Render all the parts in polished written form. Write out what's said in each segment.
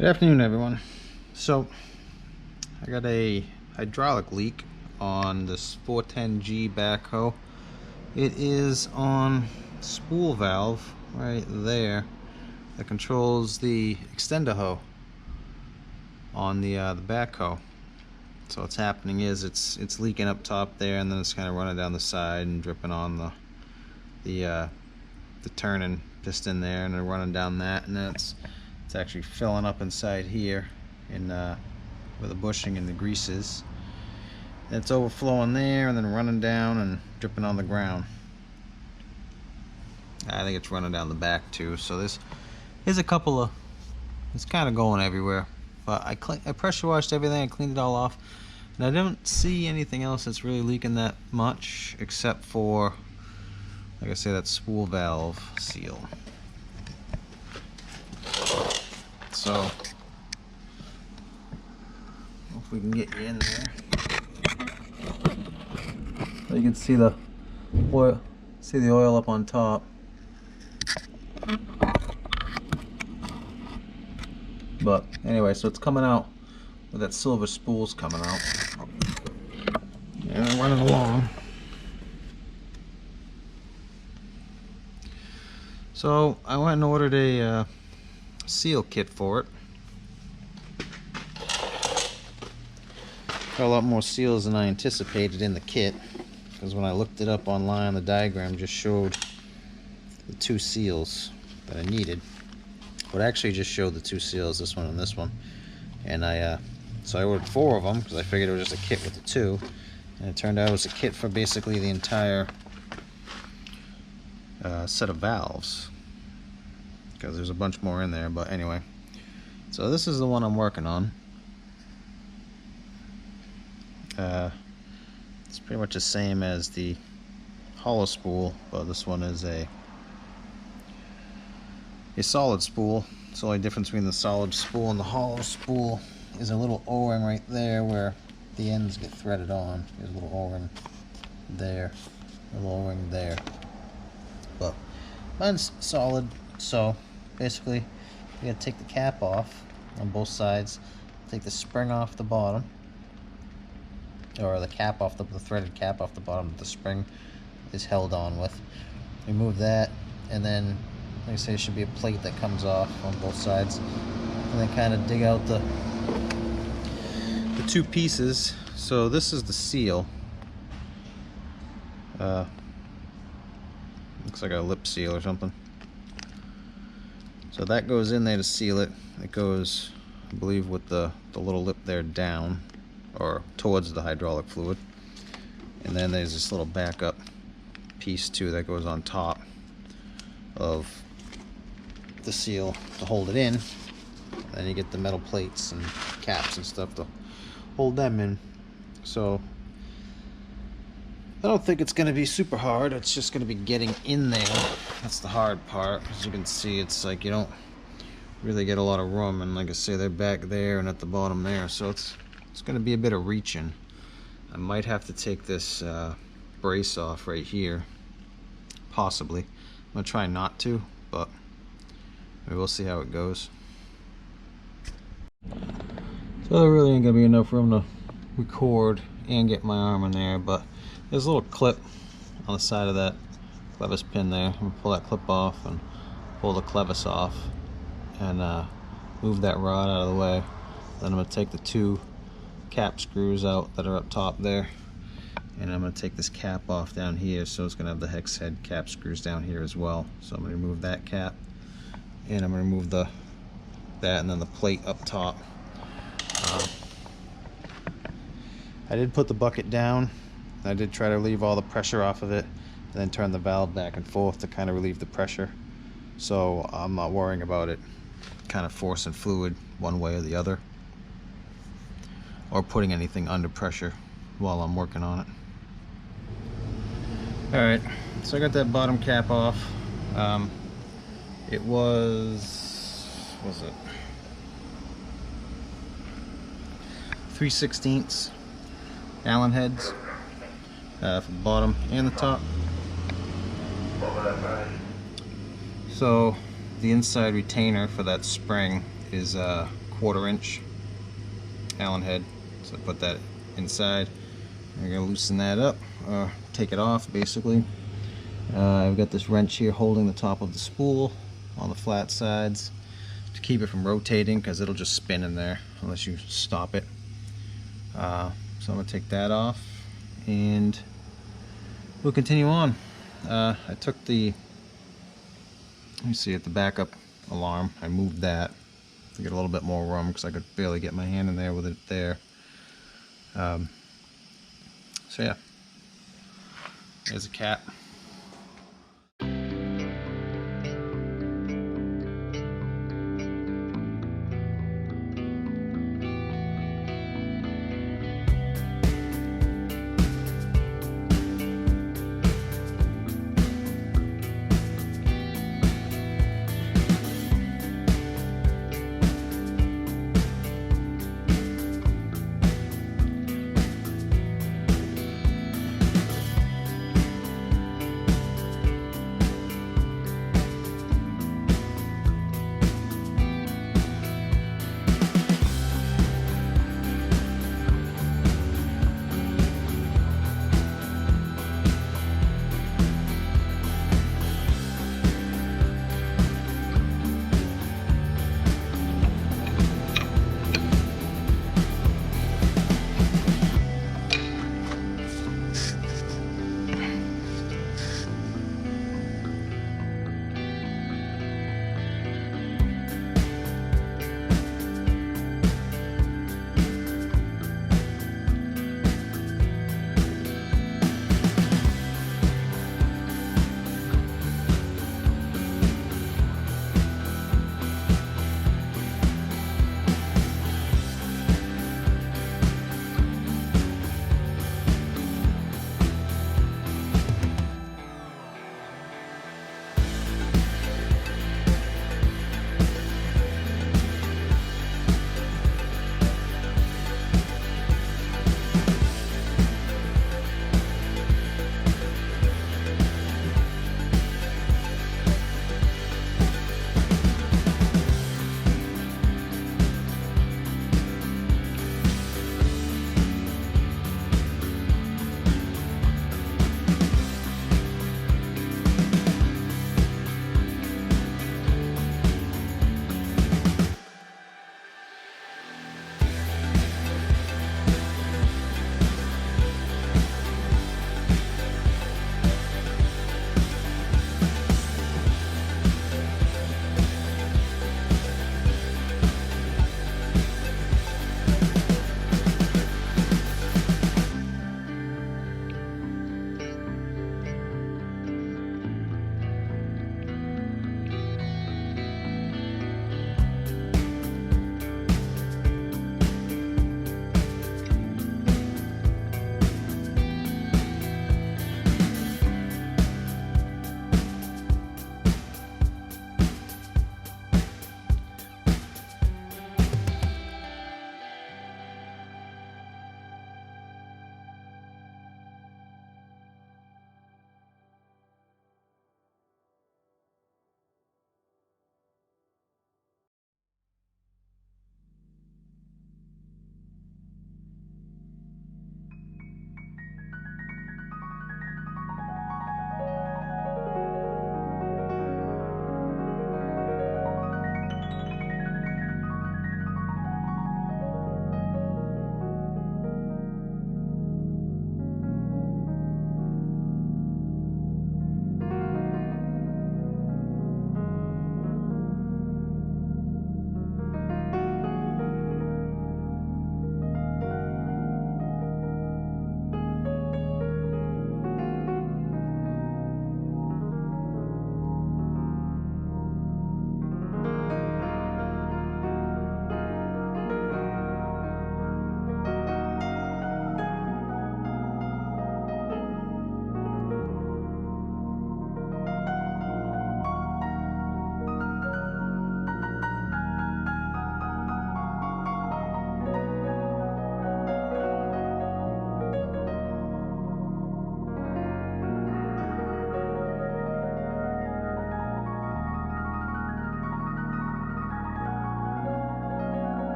Good afternoon, everyone. So I got a hydraulic leak on this 410G backhoe. It is on spool valve right there that controls the extendahoe on the backhoe. So what's happening is it's leaking up top there, and then it's kind of running down the side and dripping on the turning piston there, and then running down that, and then it's actually filling up inside here in where the bushing and the grease is. And it's overflowing there and then running down and dripping on the ground. I think it's running down the back too. So here's a couple of, it's kind of going everywhere. But I pressure washed everything, I cleaned it all off, and I don't see anything else that's really leaking that much except for, like I say, that spool valve seal. So if we can get you in there, so you can see the oil up on top. But anyway, so it's coming out with that silver spool's coming out and running along. So I went and ordered a seal kit for it. Got a lot more seals than I anticipated in the kit, because when I looked it up online, the diagram just showed the 2 seals that I needed. But actually just showed the 2 seals, this one and this one. And so I ordered 4 of them because I figured it was just a kit with the 2, and it turned out it was a kit for basically the entire set of valves, because there's a bunch more in there. But anyway, so this is the one I'm working on. It's pretty much the same as the hollow spool, but this one is a solid spool. So the only difference between the solid spool and the hollow spool is a little O-ring right there where the ends get threaded on. There's a little O-ring there, a little O-ring there. But mine's solid, so basically you gotta take the cap off on both sides, take the spring off the bottom, or the cap off the threaded cap off the bottom that the spring is held on with. Remove that, and then, like I say, there should be a plate that comes off on both sides, and then kind of dig out the 2 pieces. So this is the seal. Looks like a lip seal or something. So that goes in there to seal it. It goes, I believe, with the little lip there down, or towards the hydraulic fluid. And then there's this little backup piece too that goes on top of the seal to hold it in. Then you get the metal plates and caps and stuff to hold them in. So I don't think it's going to be super hard. It's just going to be getting in there. That's the hard part. As you can see, it's like you don't really get a lot of room, and like I say, they're back there and at the bottom there, so it's going to be a bit of reaching. I might have to take this brace off right here, possibly. I'm going to try not to, but we'll see how it goes. So there really ain't going to be enough room to record and get my arm in there, but there's a little clip on the side of that clevis pin there. I'm going to pull that clip off and pull the clevis off and move that rod out of the way. Then I'm going to take the 2 cap screws out that are up top there, and I'm going to take this cap off down here, so it's going to have the hex head cap screws down here as well. So I'm going to remove that cap, and I'm going to remove that and then the plate up top. I did put the bucket down. I did try to relieve all the pressure off of it, and then turn the valve back and forth to kind of relieve the pressure. So I'm not worrying about it kind of forcing fluid one way or the other, or putting anything under pressure while I'm working on it. Alright, so I got that bottom cap off. It was 3/16 Allen heads for the bottom and the top. So the inside retainer for that spring is 1/4" Allen head. So put that inside. I'm gonna loosen that up, take it off basically. I've got this wrench here holding the top of the spool on the flat sides to keep it from rotating, because it'll just spin in there unless you stop it. So I'm gonna take that off and we'll continue on. I took the, let me see, at the backup alarm, I moved that to get a little bit more room because I could barely get my hand in there with it there. So yeah, there's a cat.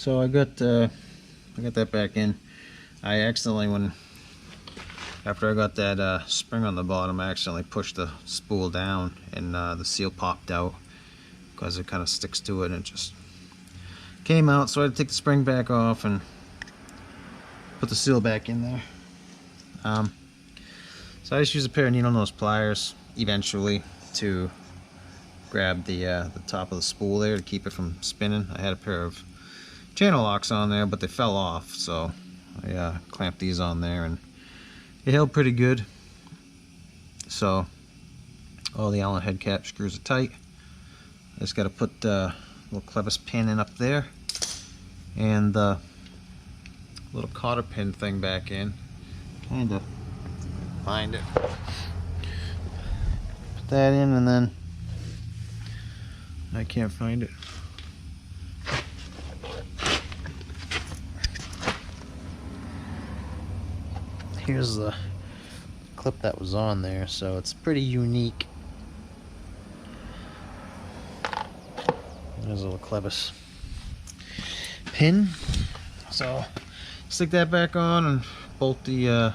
So I got that back in. I accidentally, after I got that spring on the bottom, I accidentally pushed the spool down, and the seal popped out because it kind of sticks to it, and it just came out. So I had to take the spring back off and put the seal back in there. So I just use a pair of needle nose pliers eventually to grab the top of the spool there to keep it from spinning. I had a pair of channel locks on there, but they fell off, so I clamped these on there, and it held pretty good. So all the Allen head cap screws are tight. I just got to put a little clevis pin in up there, and the little cotter pin thing back in. Trying to find it. Put that in, and then I can't find it. Here's the clip that was on there, so it's pretty unique. There's a little clevis pin. So stick that back on and bolt the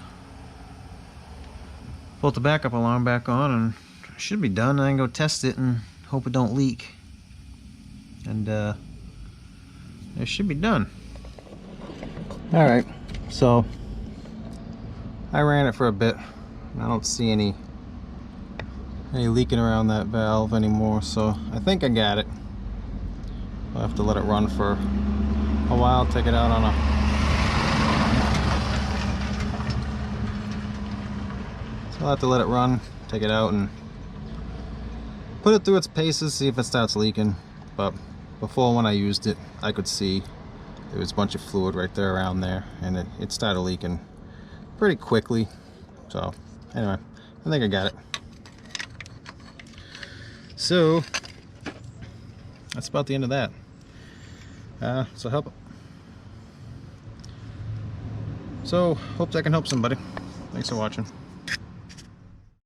backup alarm back on, and it should be done. I can go test it and hope it don't leak, and it should be done. Alright, so I ran it for a bit. I don't see any leaking around that valve anymore, so I think I got it. I'll have to let it run for a while, take it out on so I'll have to let it run, take it out, and put it through its paces, see if it starts leaking. But before, when I used it, I could see there was a bunch of fluid right there around there, and it started leaking pretty quickly. So anyway, I think I got it. So that's about the end of that. So hope that can help somebody. Thanks for watching.